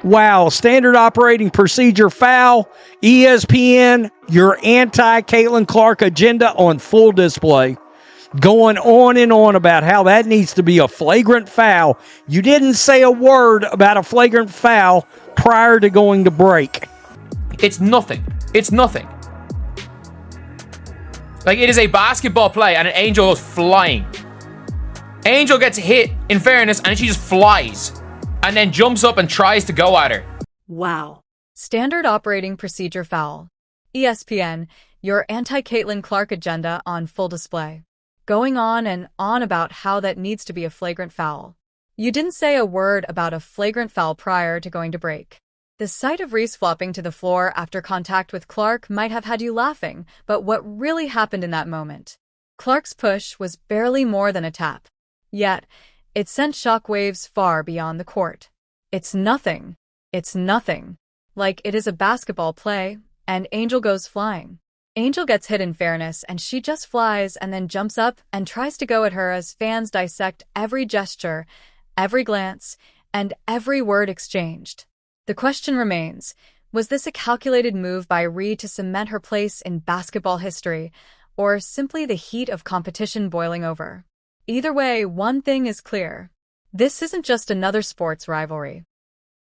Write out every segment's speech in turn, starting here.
Wow, standard operating procedure foul. ESPN, your anti-Caitlin Clark agenda on full display. Going on and on about how that needs to be a flagrant foul. You didn't say a word about a flagrant foul prior to going to break. It's nothing. It's nothing. Like, it is a basketball play and an Angel goes flying. Angel gets hit, in fairness, and she just flies. And then jumps up and tries to go at her. Wow. Standard operating procedure foul. ESPN, your anti-Caitlin Clark agenda on full display. Going on and on about how that needs to be a flagrant foul. You didn't say a word about a flagrant foul prior to going to break. The sight of Reese flopping to the floor after contact with Clark might have had you laughing, but what really happened in that moment? Clark's push was barely more than a tap. Yet, it sent shockwaves far beyond the court. It's nothing. It's nothing. Like it is a basketball play, and Angel goes flying. Angel gets hit in fairness, and she just flies and then jumps up and tries to go at her as fans dissect every gesture, every glance, and every word exchanged. The question remains, was this a calculated move by Reese to cement her place in basketball history, or simply the heat of competition boiling over? Either way, one thing is clear. This isn't just another sports rivalry.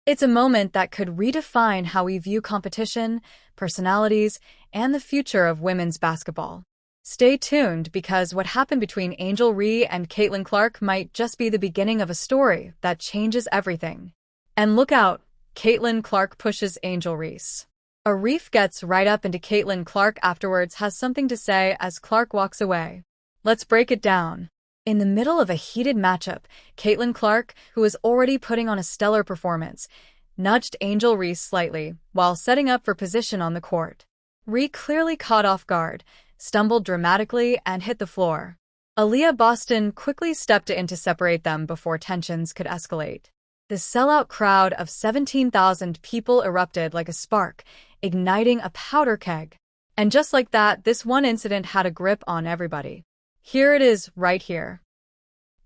It's a moment that could redefine how we view competition, personalities, and the future of women's basketball. Stay tuned because what happened between Angel Reese and Caitlin Clark might just be the beginning of a story that changes everything. And look out, Caitlin Clark pushes Angel Reese. A Reese gets right up into Caitlin Clark afterwards, has something to say as Clark walks away. Let's break it down. In the middle of a heated matchup, Caitlin Clark, who was already putting on a stellar performance, nudged Angel Reese slightly while setting up for position on the court. Reese clearly caught off guard, stumbled dramatically, and hit the floor. Aaliyah Boston quickly stepped in to separate them before tensions could escalate. The sellout crowd of 17,000 people erupted like a spark, igniting a powder keg. And just like that, this one incident had a grip on everybody. Here it is, right here.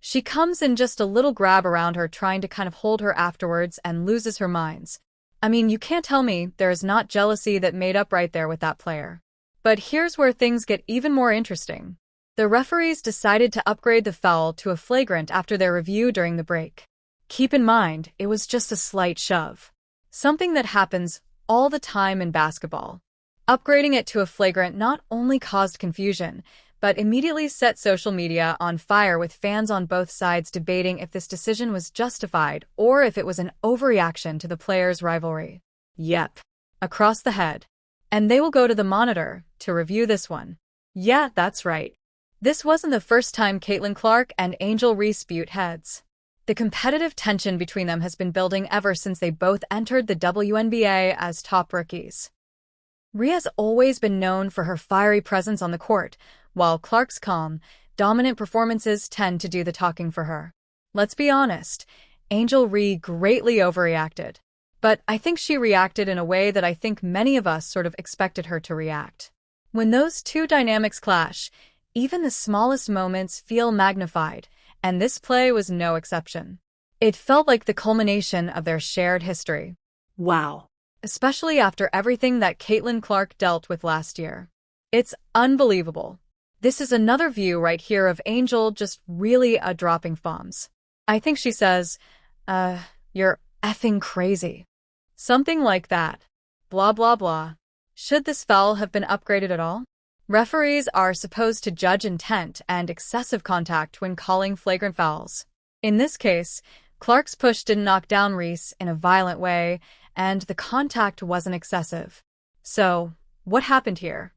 She comes in just a little grab around her, trying to kind of hold her afterwards, and loses her minds. I mean, you can't tell me there is not jealousy that made up right there with that player. But here's where things get even more interesting. The referees decided to upgrade the foul to a flagrant after their review during the break. Keep in mind, it was just a slight shove. Something that happens all the time in basketball. Upgrading it to a flagrant not only caused confusion, but immediately set social media on fire, with fans on both sides debating if this decision was justified or if it was an overreaction to the players' rivalry. Yep. Across the head. And they will go to the monitor to review this one. Yeah, that's right. This wasn't the first time Caitlin Clark and Angel Reese butt heads. The competitive tension between them has been building ever since they both entered the WNBA as top rookies. Reese has always been known for her fiery presence on the court, while Clark's calm, dominant performances tend to do the talking for her. Let's be honest, Angel Reese greatly overreacted. But I think she reacted in a way that I think many of us sort of expected her to react. When those two dynamics clash, even the smallest moments feel magnified, and this play was no exception. It felt like the culmination of their shared history. Wow. Especially after everything that Caitlin Clark dealt with last year. It's unbelievable. This is another view right here of Angel just really dropping bombs. I think she says, you're effing crazy. Something like that. Blah, blah, blah. Should this foul have been upgraded at all? Referees are supposed to judge intent and excessive contact when calling flagrant fouls. In this case, Clark's push didn't knock down Reese in a violent way, and the contact wasn't excessive. So, what happened here?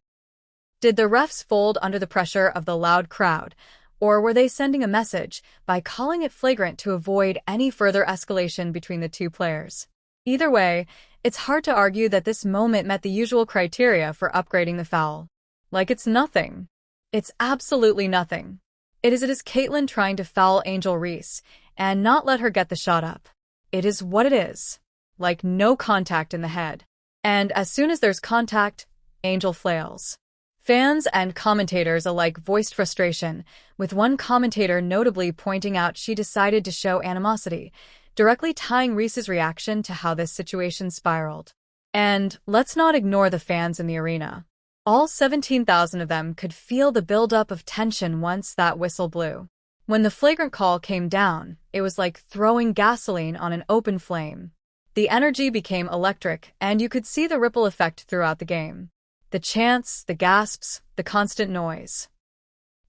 Did the refs fold under the pressure of the loud crowd, or were they sending a message by calling it flagrant to avoid any further escalation between the two players? Either way, it's hard to argue that this moment met the usual criteria for upgrading the foul. Like it's nothing. It's absolutely nothing. It is Caitlin trying to foul Angel Reese and not let her get the shot up. It is what it is. Like no contact in the head. And as soon as there's contact, Angel flails. Fans and commentators alike voiced frustration, with one commentator notably pointing out she decided to show animosity, directly tying Reese's reaction to how this situation spiraled. And let's not ignore the fans in the arena. All 17,000 of them could feel the buildup of tension once that whistle blew. When the flagrant call came down, it was like throwing gasoline on an open flame. The energy became electric, and you could see the ripple effect throughout the game. The chants, the gasps, the constant noise.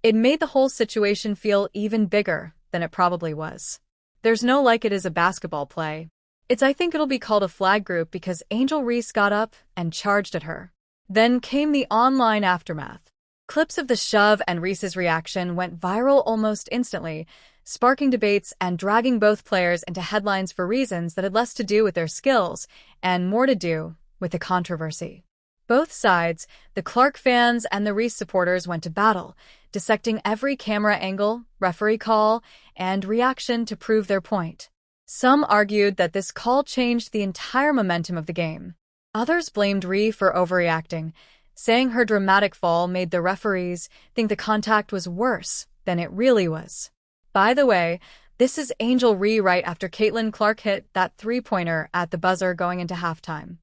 It made the whole situation feel even bigger than it probably was. There's no like it is a basketball play. I think it'll be called a flag group because Angel Reese got up and charged at her. Then came the online aftermath. Clips of the shove and Reese's reaction went viral almost instantly, sparking debates and dragging both players into headlines for reasons that had less to do with their skills and more to do with the controversy. Both sides, the Clark fans and the Reese supporters, went to battle, dissecting every camera angle, referee call, and reaction to prove their point. Some argued that this call changed the entire momentum of the game. Others blamed Reese for overreacting, saying her dramatic fall made the referees think the contact was worse than it really was. By the way, this is Angel Reese right after Caitlin Clark hit that three-pointer at the buzzer going into halftime.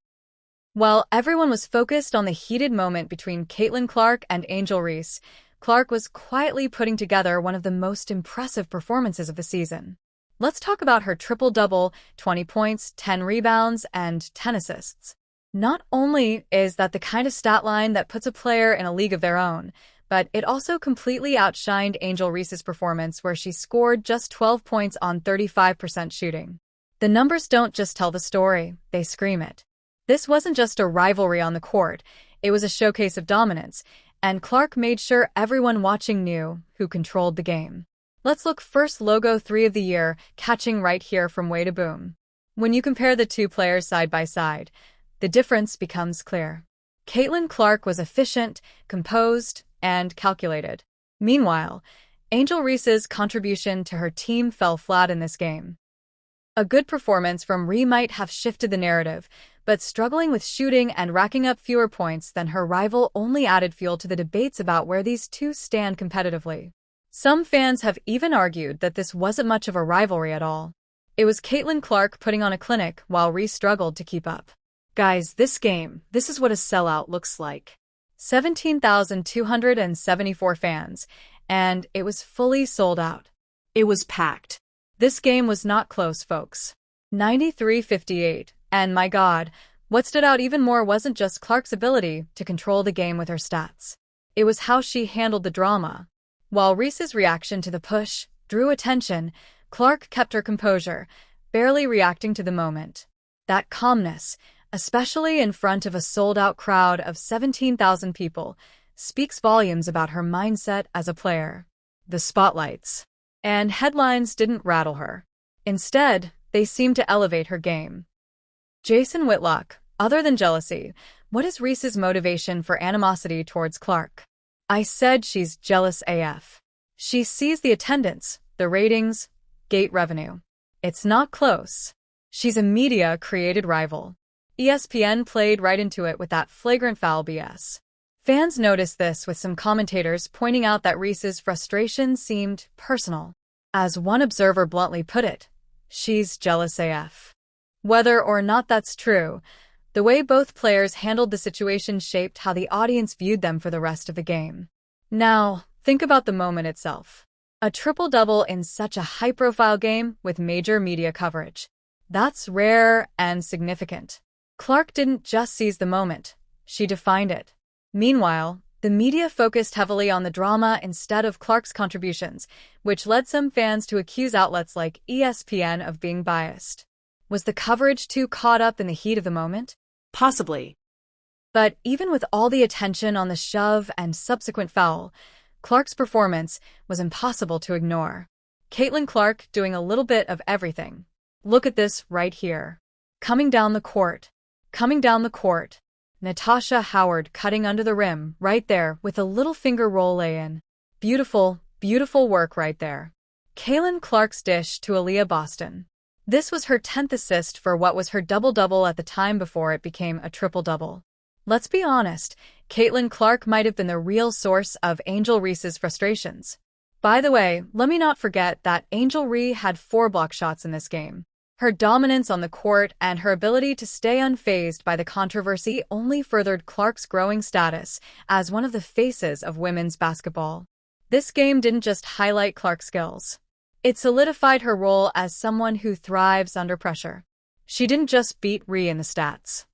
While everyone was focused on the heated moment between Caitlin Clark and Angel Reese, Clark was quietly putting together one of the most impressive performances of the season. Let's talk about her triple-double, 20 points, 10 rebounds, and 10 assists. Not only is that the kind of stat line that puts a player in a league of their own, but it also completely outshined Angel Reese's performance where she scored just 12 points on 35% shooting. The numbers don't just tell the story, they scream it. This wasn't just a rivalry on the court, it was a showcase of dominance, and Clark made sure everyone watching knew who controlled the game. Let's look first logo 3 of the year, catching right here from way to boom. When you compare the two players side by side, the difference becomes clear. Caitlin Clark was efficient, composed, and calculated. Meanwhile, Angel Reese's contribution to her team fell flat in this game. A good performance from Reese might have shifted the narrative, but struggling with shooting and racking up fewer points than her rival only added fuel to the debates about where these two stand competitively. Some fans have even argued that this wasn't much of a rivalry at all. It was Caitlin Clark putting on a clinic while Reese struggled to keep up. Guys, this is what a sellout looks like. 17,274 fans, and it was fully sold out. It was packed. This game was not close, folks. 93-58, and my God, what stood out even more wasn't just Clark's ability to control the game with her stats. It was how she handled the drama. While Reese's reaction to the push drew attention, Clark kept her composure, barely reacting to the moment. That calmness, especially in front of a sold-out crowd of 17,000 people, speaks volumes about her mindset as a player. The spotlights and headlines didn't rattle her. Instead, they seemed to elevate her game. Jason Whitlock, other than jealousy, what is Reese's motivation for animosity towards Clark? I said she's jealous AF. She sees the attendance, the ratings, gate revenue. It's not close. She's a media-created rival. ESPN played right into it with that flagrant foul BS. Fans noticed this, with some commentators pointing out that Reese's frustration seemed personal. As one observer bluntly put it, she's jealous AF. Whether or not that's true, the way both players handled the situation shaped how the audience viewed them for the rest of the game. Now, think about the moment itself. A triple-double in such a high-profile game with major media coverage. That's rare and significant. Clark didn't just seize the moment, she defined it. Meanwhile, the media focused heavily on the drama instead of Clark's contributions, which led some fans to accuse outlets like ESPN of being biased. Was the coverage too caught up in the heat of the moment? Possibly. But even with all the attention on the shove and subsequent foul, Clark's performance was impossible to ignore. Caitlin Clark doing a little bit of everything. Look at this right here. Coming down the court. Natasha Howard cutting under the rim right there with a little finger roll lay-in. Beautiful, beautiful work right there. Caitlin Clark's dish to Aaliyah Boston. This was her 10th assist for what was her double-double at the time before it became a triple-double. Let's be honest, Caitlin Clark might have been the real source of Angel Reese's frustrations. By the way, let me not forget that Angel Reese had 4 block shots in this game. Her dominance on the court and her ability to stay unfazed by the controversy only furthered Clark's growing status as one of the faces of women's basketball. This game didn't just highlight Clark's skills. It solidified her role as someone who thrives under pressure. She didn't just beat Rhee in the stats.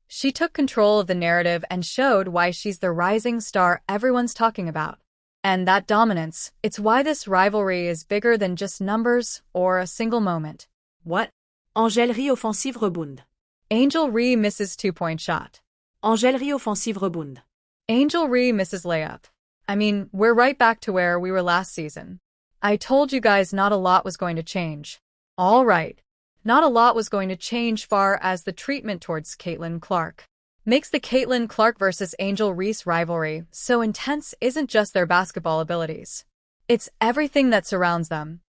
She took control of the narrative and showed why she's the rising star everyone's talking about. And that dominance, it's why this rivalry is bigger than just numbers or a single moment. What? Angel Rhee offensive rebound. Angel Rhee misses two-point shot. Angel Rhee offensive rebound. Angel Rhee misses layup. I mean, we're right back to where we were last season. I told you guys not a lot was going to change. All right. Not a lot was going to change far as the treatment towards Caitlin Clark. Makes the Caitlin Clark versus Angel Reese rivalry so intense isn't just their basketball abilities. It's everything that surrounds them.